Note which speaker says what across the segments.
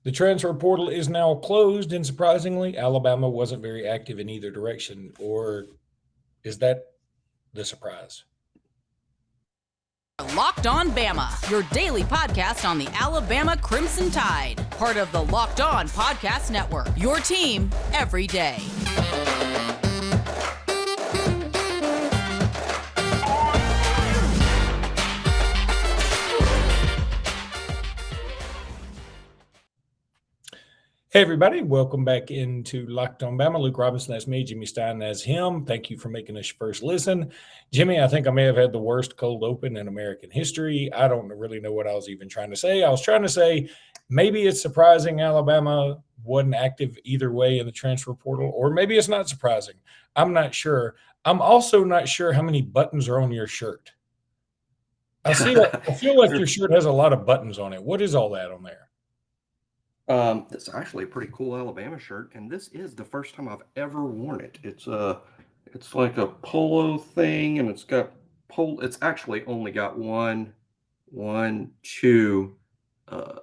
Speaker 1: The transfer portal is now closed, and surprisingly, Alabama wasn't very active in either direction. Or is that the surprise?
Speaker 2: Locked On Bama, your daily podcast on the Alabama Crimson Tide. Part of the Locked On Podcast Network, your team every day.
Speaker 1: Hey, everybody. Welcome back into Locked On Bama. Luke Robinson, that's me. Jimmy Stein, that's him. Thank you for making us your first listen. Jimmy, I think I may have had the worst cold open in American history. I don't really know what I was even trying to say. I was trying to say maybe it's surprising Alabama wasn't active either way in the transfer portal, or maybe it's not surprising. I'm not sure. I'm also not sure how many buttons are on your shirt. I feel like your shirt has a lot of buttons on it. What is all that on there?
Speaker 3: This is actually a pretty cool Alabama shirt, and this is the first time I've ever worn it. It's like a polo thing, and it's actually only got two,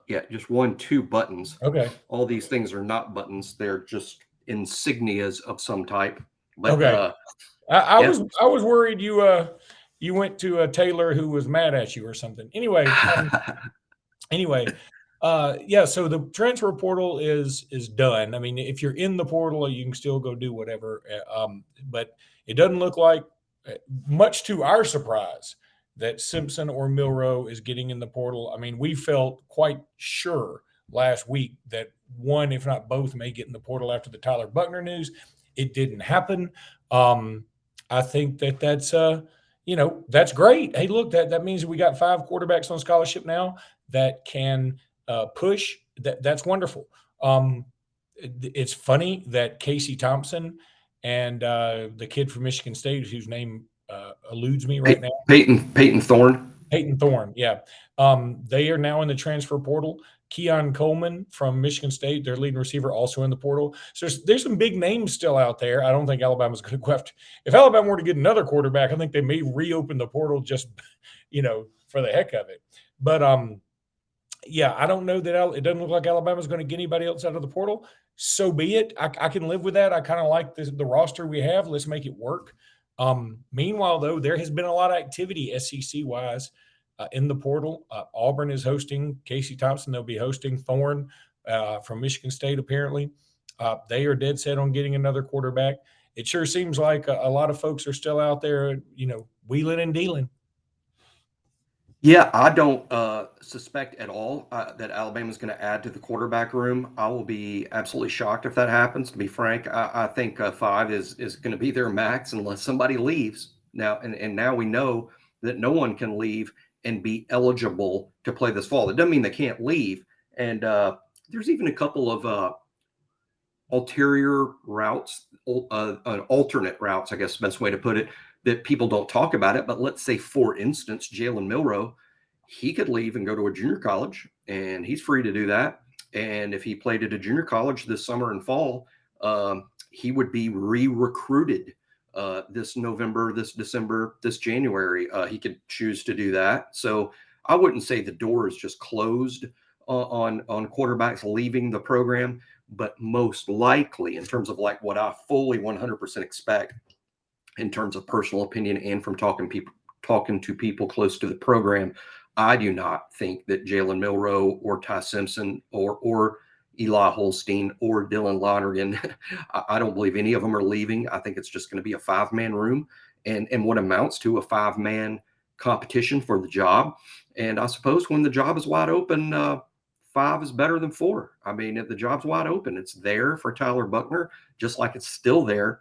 Speaker 3: just 2 buttons.
Speaker 1: Okay.
Speaker 3: All these things are not buttons; they're just insignias of some type. But
Speaker 1: Okay. I was worried you went to a tailor who was mad at you or something. Anyway, so the transfer portal is done. I mean, if you're in the portal, you can still go do whatever. But it doesn't look like, much to our surprise, that Simpson or Milroe is getting in the portal. I mean, we felt quite sure last week that one, if not both, may get in the portal after the Tyler Buckner news. It didn't happen. I think that's that's great. Hey, look, that means we got 5 quarterbacks on scholarship now that can push. That's wonderful. It's funny that Casey Thompson and the kid from Michigan State, whose name eludes me right now,
Speaker 3: Peyton Thorne.
Speaker 1: Peyton Thorne, yeah. They are now in the transfer portal. Keon Coleman from Michigan State, their leading receiver, also in the portal. So there's some big names still out there. I don't think Alabama's going to go after. If Alabama were to get another quarterback, I think they may reopen the portal just, for the heck of it. But I don't know that it doesn't look like Alabama's going to get anybody else out of the portal. So be it. I can live with that. I kind of like the roster we have. Let's make it work. Meanwhile, though, there has been a lot of activity SEC-wise in the portal. Auburn is hosting Casey Thompson. They'll be hosting Thorne from Michigan State, apparently. They are dead set on getting another quarterback. It sure seems like a lot of folks are still out there, wheeling and dealing.
Speaker 3: Yeah, I don't suspect at all that Alabama's going to add to the quarterback room. I will be absolutely shocked if that happens, to be frank. I think 5 is going to be their max unless somebody leaves. Now, and now we know that no one can leave and be eligible to play this fall. It doesn't mean they can't leave. And there's even a couple of ulterior routes, alternate routes, I guess the best way to put it, that people don't talk about it. But let's say, for instance, Jalen Milroe, he could leave and go to a junior college, and he's free to do that. And if he played at a junior college this summer and fall, he would be re-recruited this November, this December, this January. He could choose to do that. So I wouldn't say the door is just closed on quarterbacks leaving the program, but most likely, in terms of like what I fully 100% expect, in terms of personal opinion and from talking to people close to the program, I do not think that Jalen Milroe or Ty Simpson or Eli Holstein or Dylan Lonergan, I don't believe any of them are leaving. I think it's just going to be a 5-man room and what amounts to a 5-man competition for the job. And I suppose when the job is wide open, 5 is better than 4. I mean, if the job's wide open, it's there for Tyler Buckner, just like it's still there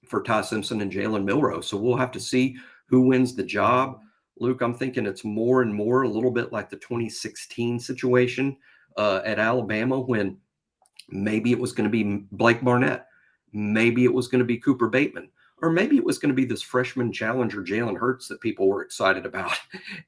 Speaker 3: for Ty Simpson and Jalen Milroe. So we'll have to see who wins the job. Luke, I'm thinking it's more and more a little bit like the 2016 situation at Alabama, when maybe it was going to be Blake Barnett, maybe it was going to be Cooper Bateman, or maybe it was going to be this freshman challenger, Jalen Hurts, that people were excited about.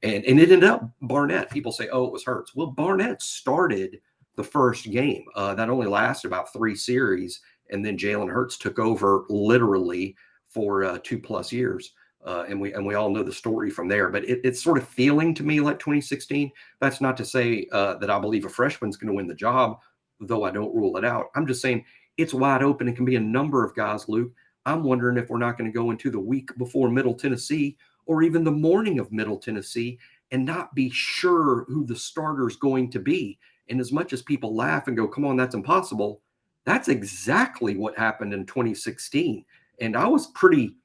Speaker 3: And it ended up Barnett. People say, oh, it was Hurts. Well, Barnett started the first game. That only lasted about 3 series. And then Jalen Hurts took over literally for 2+ years. And we all know the story from there. But it's sort of feeling to me like 2016. That's not to say that I believe a freshman's going to win the job, though I don't rule it out. I'm just saying it's wide open. It can be a number of guys, Luke. I'm wondering if we're not going to go into the week before Middle Tennessee or even the morning of Middle Tennessee and not be sure who the starter is going to be. And as much as people laugh and go, come on, that's impossible, that's exactly what happened in 2016. And I was pretty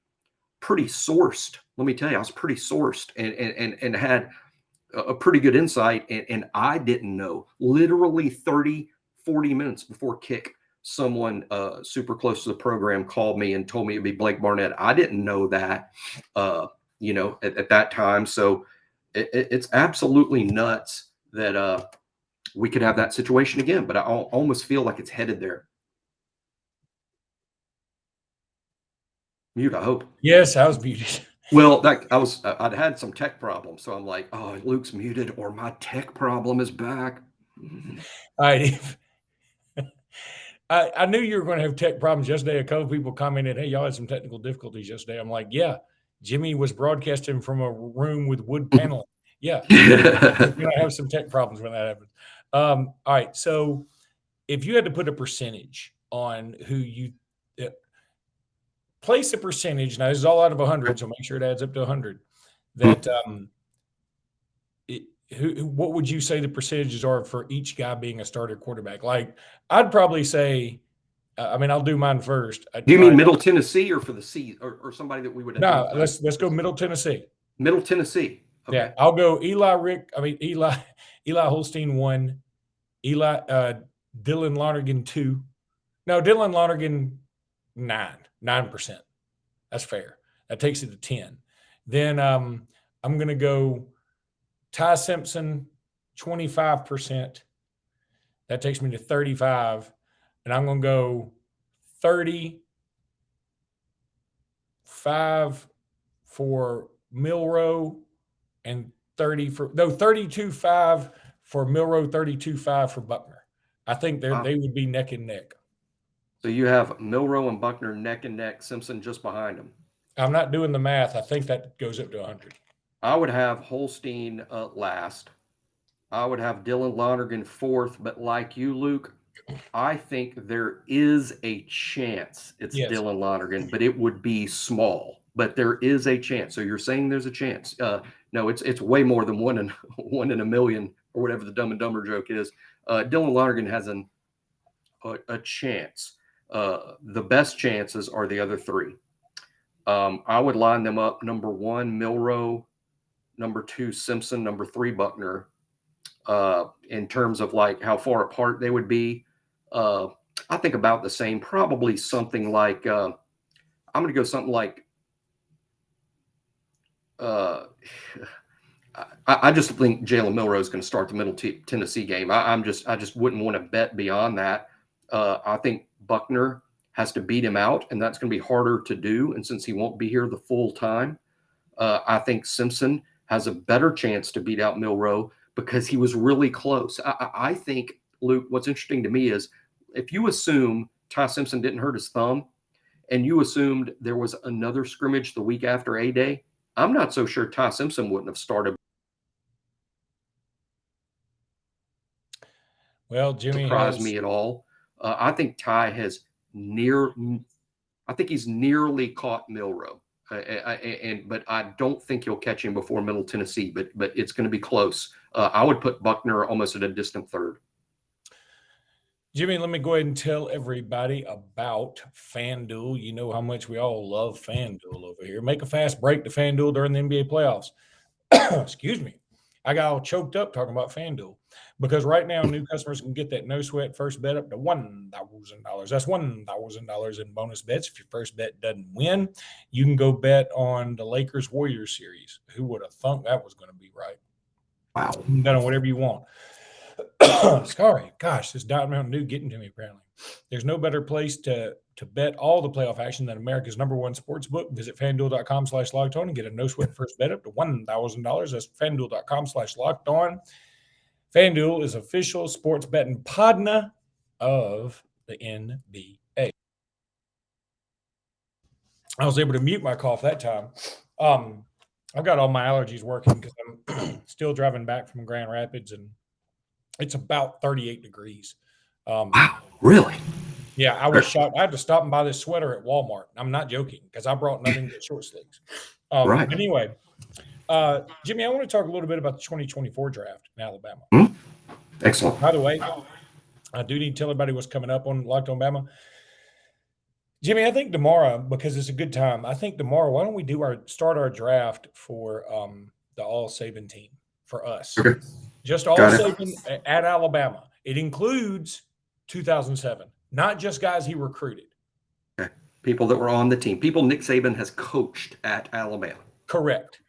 Speaker 3: sourced. Let me tell you, I was pretty sourced and had a pretty good insight. And I didn't know. Literally 30, 40 minutes before kick, someone super close to the program called me and told me it'd be Blake Barnett. I didn't know that, at that time. So it's absolutely nuts that we could have that situation again. But I almost feel like it's headed there. Mute, I hope.
Speaker 1: Yes, I was muted.
Speaker 3: Well, I'd had some tech problems, so I'm like, oh, Luke's muted, or my tech problem is back.
Speaker 1: All right. I knew you were going to have tech problems yesterday. A couple of people commented, hey, y'all had some technical difficulties yesterday. I'm like, yeah, Jimmy was broadcasting from a room with wood paneling. Yeah, we're going to have some tech problems when that happens. All right, so if you had to put a percentage on who you place a percentage, now this is all out of 100, so make sure it adds up to 100, that what would you say the percentages are for each guy being a starter quarterback? Like, I'd probably say, I'll do mine first.
Speaker 3: Do you mean Middle Tennessee or for the season, or somebody that we would
Speaker 1: No, let's go Middle Tennessee.
Speaker 3: Middle Tennessee. Okay.
Speaker 1: Yeah, I'll go Eli Holstein 1, Dylan Lonergan 2. No, Dylan Lonergan 9%. That's fair. That takes it to 10. Then I'm going to go Ty Simpson 25%. That takes me to 35. And I'm going to go 35 for Milroe and 32.5 for Milroe, 32.5 for Buckner. I think they would be neck and neck.
Speaker 3: So you have Milroe and Buckner neck and neck, Simpson just behind them.
Speaker 1: I'm not doing the math. I think that goes up to 100.
Speaker 3: I would have Holstein last. I would have Dylan Lonergan fourth, but like you, Luke, I think there is a chance it's Dylan Lonergan, but it would be small. But there is a chance. So you're saying there's a chance. No, it's way more than one in a million, or whatever the Dumb and Dumber joke is. Dylan Lonergan has a chance. The best chances are the other three. I would line them up: number 1, Milroe; number 2, Simpson; number 3, Buckner. In terms of like how far apart they would be, I think about the same. Probably something like I'm going to go something like. I just think Jalen Milroe is going to start the Middle Tennessee game. I just wouldn't want to bet beyond that. I think Buckner has to beat him out, and that's going to be harder to do. And since he won't be here the full time, I think Simpson has a better chance to beat out Milroe because he was really close. I think, Luke, what's interesting to me is if you assume Ty Simpson didn't hurt his thumb and you assumed there was another scrimmage the week after A-Day, I'm not so sure Ty Simpson wouldn't have started.
Speaker 1: Well, Jimmy
Speaker 3: surprised me at all. I think Ty has he's nearly caught Milroe. But I don't think he'll catch him before Middle Tennessee, but it's going to be close. I would put Buckner almost at a distant third.
Speaker 1: Jimmy, let me go ahead and tell everybody about FanDuel. You know how much we all love FanDuel over here. Make a fast break to FanDuel during the NBA playoffs. Excuse me. I got all choked up talking about FanDuel because right now new customers can get that no sweat first bet up to $1,000. That's $1,000 in bonus bets. If your first bet doesn't win, you can go bet on the Lakers Warriors series. Who would have thunk that was going to be right?
Speaker 3: Wow.
Speaker 1: You can bet on whatever you want. Sorry, gosh, this Diet Mountain Dew getting to me apparently. There's no better place to bet all the playoff action than America's #1 sports book. Visit FanDuel.com/LockedOn and get a no sweat first bet up to $1,000. That's FanDuel.com/LockedOn. FanDuel is official sports betting partner of the NBA. I was able to mute my cough that time. I've got all my allergies working because I'm still driving back from Grand Rapids, and it's about 38 degrees
Speaker 3: Wow, really?
Speaker 1: Yeah, I was shocked. I had to stop and buy this sweater at Walmart. I'm not joking because I brought nothing but short sleeves.
Speaker 3: Right.
Speaker 1: Anyway, Jimmy, I want to talk a little bit about the 2024 draft in Alabama.
Speaker 3: Hmm? Excellent.
Speaker 1: By the way, I do need to tell everybody what's coming up on Locked On Bama. Jimmy, I think tomorrow, because it's a good time, I think tomorrow, why don't we start our draft for the All Saban team for us?
Speaker 3: Okay.
Speaker 1: Just All
Speaker 3: Got it.
Speaker 1: Saban at Alabama. It includes 2007, not just guys he recruited.
Speaker 3: Okay. People that were on the team. People Nick Saban has coached at Alabama.
Speaker 1: Correct.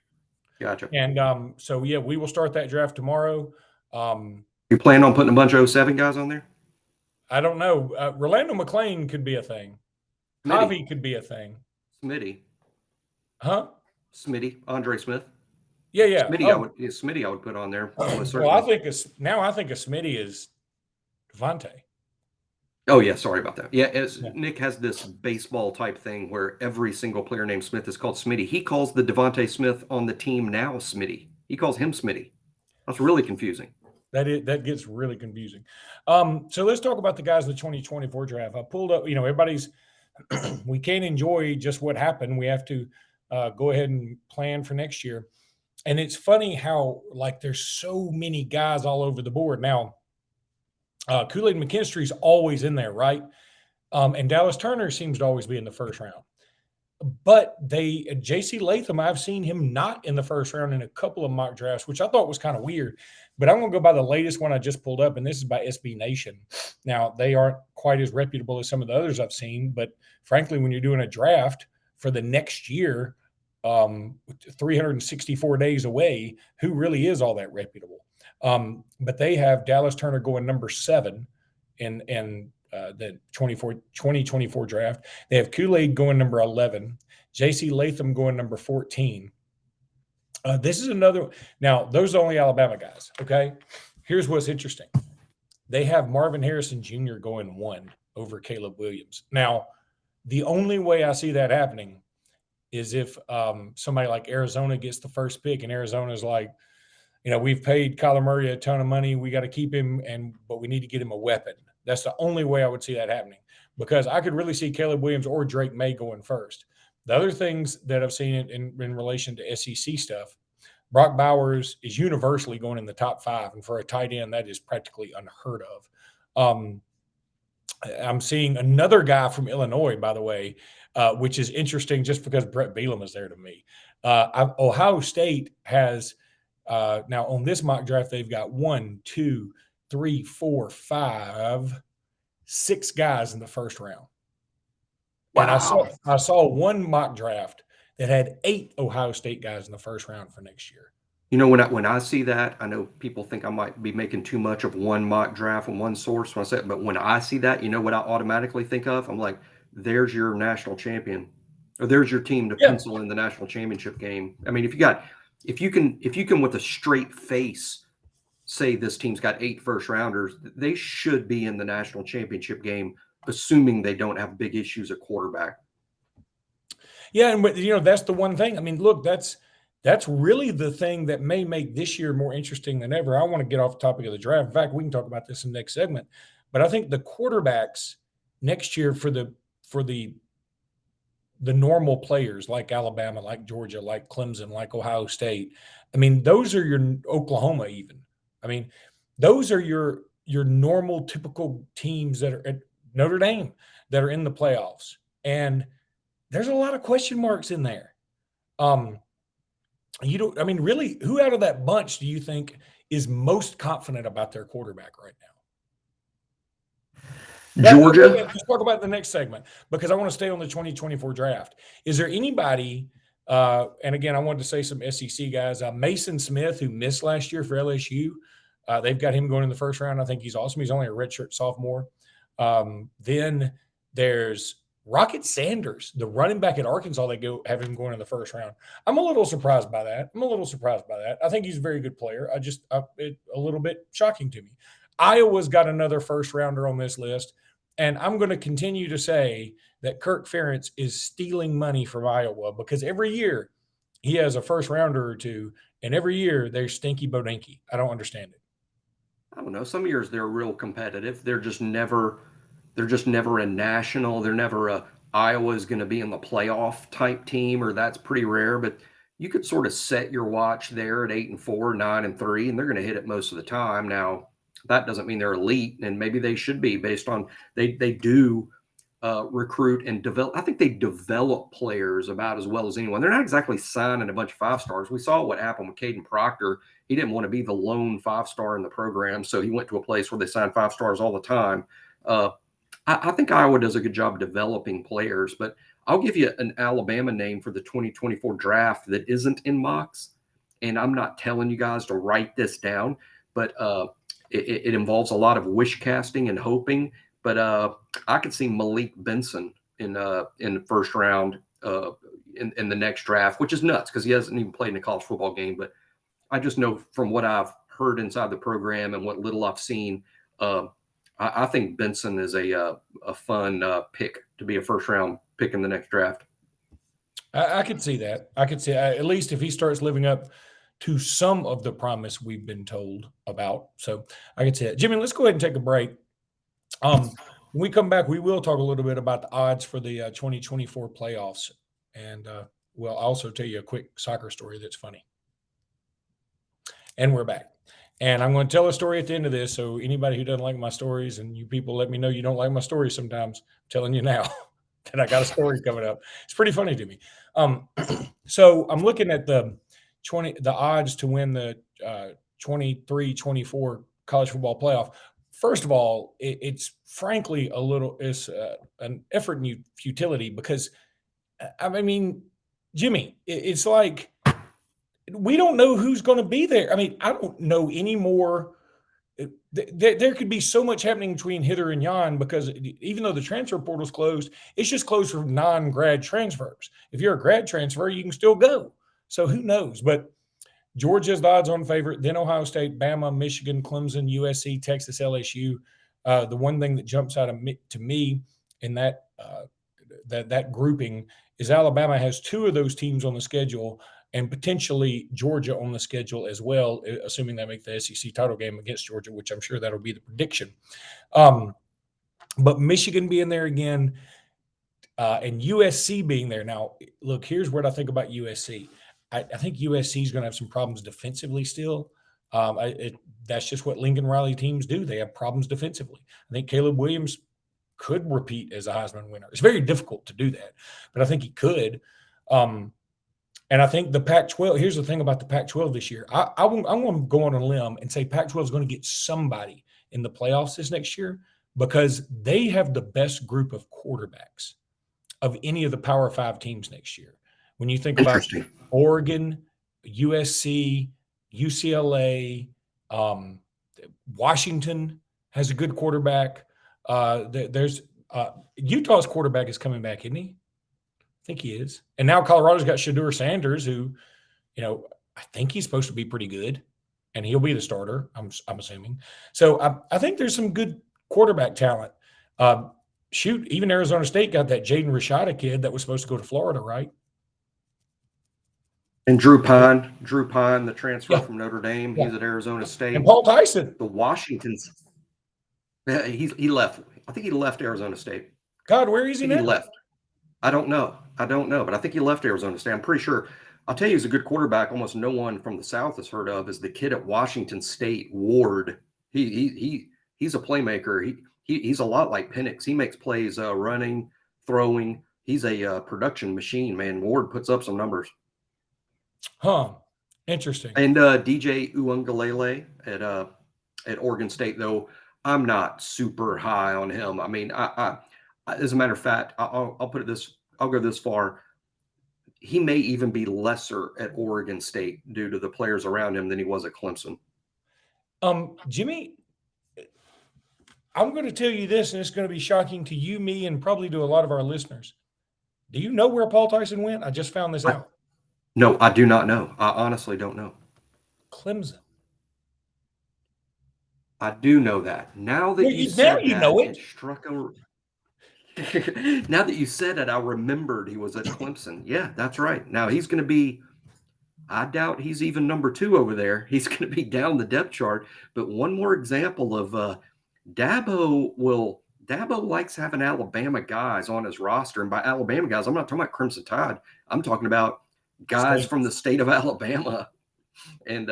Speaker 3: Gotcha.
Speaker 1: And so, yeah, we will start that draft tomorrow.
Speaker 3: You plan on putting a bunch of 07 guys on there?
Speaker 1: I don't know. Rolando McClain could be a thing. Javi could be a thing.
Speaker 3: Smitty.
Speaker 1: Huh?
Speaker 3: Smitty. Andre Smith.
Speaker 1: Yeah.
Speaker 3: Smitty I would put on there.
Speaker 1: Well, I think a Smitty is Devontae.
Speaker 3: Oh, yeah. Sorry about that. Yeah, Nick has this baseball type thing where every single player named Smith is called Smitty. He calls the Devontae Smith on the team now Smitty. He calls him Smitty. That's really confusing.
Speaker 1: That gets really confusing. So let's talk about the guys in the 2024 draft. I pulled up, everybody's we can't enjoy just what happened. We have to go ahead and plan for next year. And it's funny how there's so many guys all over the board. Now, Kool-Aid McKinstry's always in there, right? And Dallas Turner seems to always be in the first round. But J.C. Latham, I've seen him not in the first round in a couple of mock drafts, which I thought was kind of weird. But I'm going to go by the latest one I just pulled up, and this is by SB Nation. Now, they aren't quite as reputable as some of the others I've seen, but frankly, when you're doing a draft for the next year, 364 days away, who really is all that reputable? But they have Dallas Turner going number 7 in the 2024 draft. They have Kool-Aid going number 11, J.C. Latham going number 14. This is another. Now, those are only Alabama guys, okay? Here's what's interesting. They have Marvin Harrison Jr. going 1 over Caleb Williams. Now, the only way I see that happening is if somebody like Arizona gets the first pick and Arizona's like, we've paid Kyler Murray a ton of money. We got to keep him, but we need to get him a weapon. That's the only way I would see that happening, because I could really see Caleb Williams or Drake May going first. The other things that I've seen in relation to SEC stuff, Brock Bowers is universally going in the top 5, and for a tight end, that is practically unheard of. I'm seeing another guy from Illinois, by the way, which is interesting just because Brett Bielema is there to me. Ohio State has now on this mock draft, they've got 1, 2, 3, 4, 5, 6 guys in the first round. Wow. And I saw one mock draft that had 8 Ohio State guys in the first round for next year.
Speaker 3: When I see that, I know people think I might be making too much of one mock draft and one source when I say it, but when I see that, what I automatically think of? I'm like, there's your national champion, or there's your team to pencil in the national championship game. I mean, if you can with a straight face say this team's got 8 first rounders, they should be in the national championship game, assuming they don't have big issues at quarterback.
Speaker 1: Yeah, and that's the one thing. I mean, look, that's really the thing that may make this year more interesting than ever. I want to get off the topic of the draft. In fact, we can talk about this in the next segment. But I think the quarterbacks next year for the normal players like Alabama, like Georgia, like Clemson, like Ohio State, I mean, those are your Oklahoma even. I mean, those are your normal, typical teams that are at Notre Dame that are in the playoffs. And there's a lot of question marks in there. Really, who out of that bunch do you think is most confident about their quarterback right now?
Speaker 3: Georgia.
Speaker 1: Let's talk about the next segment, because I want to stay on the 2024 draft. Is there anybody, and again, I wanted to say some SEC guys, Mason Smith, who missed last year for LSU. They've got him going in the first round. I think he's awesome. He's only a redshirt sophomore. Then there's Rocket Sanders, the running back at Arkansas. They have him going in the first round. I'm a little surprised by that. I think he's a very good player. It's a little bit shocking to me. Iowa's got another first rounder on this list, and I'm going to continue to say that Kirk Ferentz is stealing money from Iowa, because every year he has a first rounder or two, and every year they're stinky bodinky. I don't understand it.
Speaker 3: I don't know. Some years they're real competitive. They're just never a national. They're never a Iowa's going to be in the playoff type team, or that's pretty rare. But you could sort of set your watch there at 8-4, 9-3, and they're going to hit it most of the time. Now, that doesn't mean they're elite, and maybe they should be based on they do recruit and develop. I think they develop players about as well as anyone. They're not exactly signing a bunch of 5 stars. We saw what happened with Caden Proctor. He didn't want to be the lone 5-star in the program, so he went to a place where they signed 5 stars all the time. Uh, I think Iowa does a good job developing players, but I'll give you an Alabama name for the 2024 draft that isn't in mocks. And I'm not telling you guys to write this down, but it involves a lot of wish casting and hoping. But I could see Malik Benson in the first round in the next draft, which is nuts because he hasn't even played in a college football game. But I just know from what I've heard inside the program and what little I've seen, I think Benson is a fun pick to be a first round pick in the next draft.
Speaker 1: I could see that. I could see at least if he starts living up to some of the promise we've been told about. So I could see it. Jimmy, let's go ahead and take a break. When we come back, we will talk a little bit about the odds for the 2024 playoffs. And we'll also tell you a quick soccer story that's funny. And we're back. And I'm going to tell a story at the end of this. So anybody who doesn't like my stories, and you people let me know you don't like my stories sometimes, I'm telling you now that I got a story coming up. It's pretty funny to me. So I'm looking at the odds to win the 23-24 college football playoff. First of all, it's frankly it's an effort in futility because, I mean, Jimmy, it's like we don't know who's going to be there. I mean, I don't know anymore. There could be so much happening between hither and yon because even though the transfer portal's closed, it's just closed for non-grad transfers. If you're a grad transfer, you can still go. So who knows? But Georgia's the odds-on favorite, then Ohio State, Bama, Michigan, Clemson, USC, Texas, LSU. The one thing that jumps out to me in that grouping is Alabama has 2 of those teams on the schedule and potentially Georgia on the schedule as well, assuming they make the SEC title game against Georgia, which I'm sure that'll be the prediction. But Michigan being there again and USC being there. Now, look, here's what I think about USC. I think USC is going to have some problems defensively still. That's just what Lincoln Riley teams do. They have problems defensively. I think Caleb Williams could repeat as a Heisman winner. It's very difficult to do that, but I think he could. And I think the Pac-12, here's the thing about the Pac-12 this year. I'm going to go on a limb and say Pac-12 is going to get somebody in the playoffs this next year because they have the best group of quarterbacks of any of the Power 5 teams next year. When you think about Oregon, USC, UCLA, Washington has a good quarterback. There's Utah's quarterback is coming back, isn't he? I think he is. And now Colorado's got Shedeur Sanders, who, I think he's supposed to be pretty good, and he'll be the starter, I'm assuming. So I think there's some good quarterback talent. Even Arizona State got that Jaden Rashada kid that was supposed to go to Florida, right?
Speaker 3: And Drew Pine, the transfer from Notre Dame, he's at Arizona State.
Speaker 1: And Paul Tyson.
Speaker 3: The Washingtons, he left. I think he left Arizona State.
Speaker 1: God, where is he now?
Speaker 3: He left. I don't know, but I think he left Arizona State. I'm pretty sure. I'll tell you, he's a good quarterback. Almost no one from the South has heard of. Is the kid at Washington State, Ward? He's a playmaker. He's a lot like Penix. He makes plays running, throwing. He's a production machine, man. Ward puts up some numbers.
Speaker 1: Huh. Interesting.
Speaker 3: And DJ Uiagalelei at Oregon State, though, I'm not super high on him. I mean, I as a matter of fact, I'll put it this. I'll go this far. He may even be lesser at Oregon State due to the players around him than he was at Clemson.
Speaker 1: Jimmy, I'm going to tell you this, and it's going to be shocking to you, me, and probably to a lot of our listeners. Do you know where Paul Tyson went? I just found this out.
Speaker 3: No, I do not know. I honestly don't know.
Speaker 1: Clemson.
Speaker 3: I do know that. Now that you said that, it struck a. Now that you said it, I remembered he was at Clemson. Yeah, that's right. Now he's going to be. I doubt he's even number 2 over there. He's going to be down the depth chart. But one more example of Dabo likes having Alabama guys on his roster. And by Alabama guys, I'm not talking about Crimson Tide. I'm talking about guys from the state of Alabama. And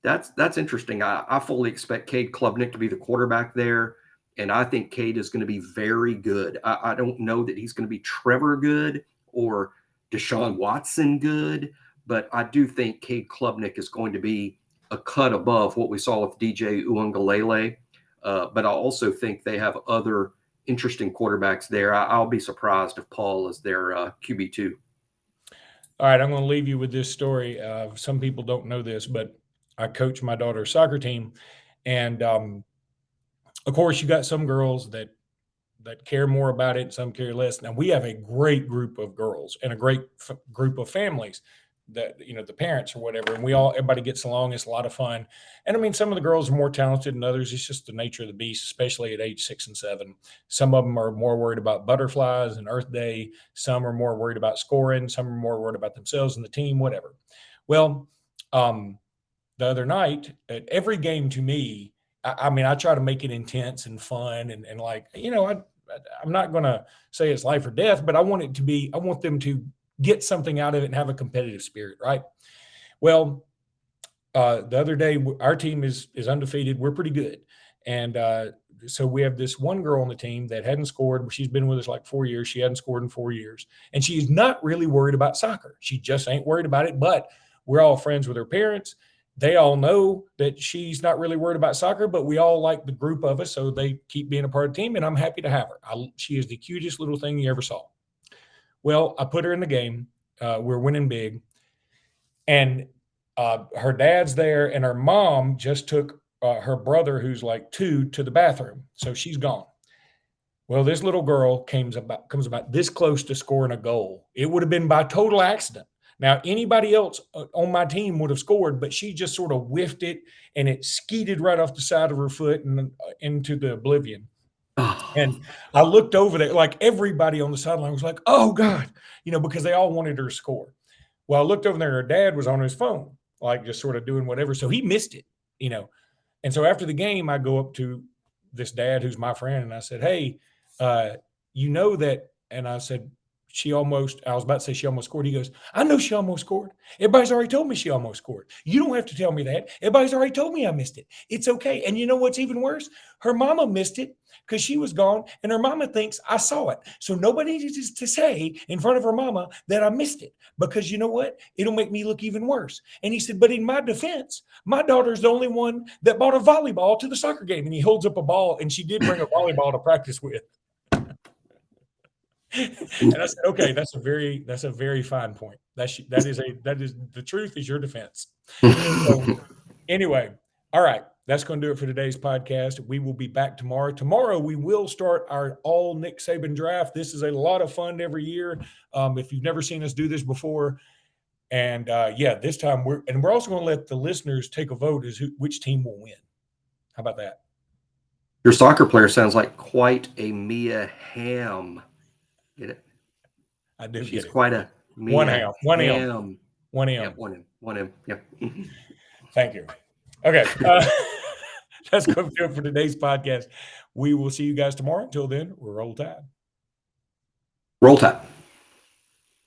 Speaker 3: that's interesting. I fully expect Cade Klubnik to be the quarterback there. And I think Cade is going to be very good. I don't know that he's going to be Trevor good or Deshaun Watson good, but I do think Cade Klubnik is going to be a cut above what we saw with DJ Uiagalelei. But I also think they have other interesting quarterbacks there. I'll be surprised if Paul is their QB2.
Speaker 1: All right, I'm going to leave you with this story. Some people don't know this, but I coach my daughter's soccer team. And, of course, you got some girls that care more about it, some care less. Now, we have a great group of girls and a great group of families that, the parents or whatever, and everybody gets along. It's a lot of fun. And I mean, some of the girls are more talented than others. It's just the nature of the beast, especially at age 6 and 7. Some of them are more worried about butterflies and Earth Day. Some are more worried about scoring. Some are more worried about themselves and the team, whatever. Well, the other night at every game to me, I mean, I try to make it intense and fun and like, I'm not going to say it's life or death, but I want them to get something out of it and have a competitive spirit, right? Well, the other day, our team is undefeated. We're pretty good. And so we have this one girl on the team that hadn't scored. She's been with us like 4 years. She hadn't scored in 4 years. And she's not really worried about soccer. She just ain't worried about it. But we're all friends with her parents. They all know that she's not really worried about soccer, but we all like the group of us, so they keep being a part of the team, and I'm happy to have her. She is the cutest little thing you ever saw. Well, I put her in the game. We're winning big. And her dad's there, and her mom just took her brother, who's like 2, to the bathroom, so she's gone. Well, this little girl comes about this close to scoring a goal. It would have been by total accident. Now, anybody else on my team would have scored, but she just sort of whiffed it, and it skeeted right off the side of her foot and into the oblivion. And I looked over there, like everybody on the sideline was like, oh, God, because they all wanted her to score. Well, I looked over there, and her dad was on his phone, like just sort of doing whatever. So he missed it, And so after the game, I go up to this dad who's my friend, and I said, hey, that, and I said, I was about to say she almost scored. He goes, I know she almost scored. Everybody's already told me she almost scored. You don't have to tell me that. Everybody's already told me I missed it. It's okay. And you know what's even worse? Her mama missed it because she was gone, and her mama thinks I saw it. So nobody needs to say in front of her mama that I missed it, because you know what? It'll make me look even worse. And he said, but in my defense, my daughter's the only one that bought a volleyball to the soccer game. And he holds up a ball, and she did bring a volleyball to practice with. And I said, okay, that's a very fine point. That is the truth is your defense. So anyway, all right, that's going to do it for today's podcast. We will be back tomorrow. Tomorrow we will start our all Nick Saban draft. This is a lot of fun every year. If you've never seen us do this before, and this time we're also going to let the listeners take a vote as which team will win. How about that?
Speaker 3: Your soccer player sounds like quite a Mia Hamm. Get it?
Speaker 1: I do.
Speaker 3: She's quite a Mia
Speaker 1: one ham. One
Speaker 3: M. Yeah.
Speaker 1: Thank you. Okay. That's going to do it for today's podcast. We will see you guys tomorrow. Until then, Roll Tide.
Speaker 3: Roll Tide.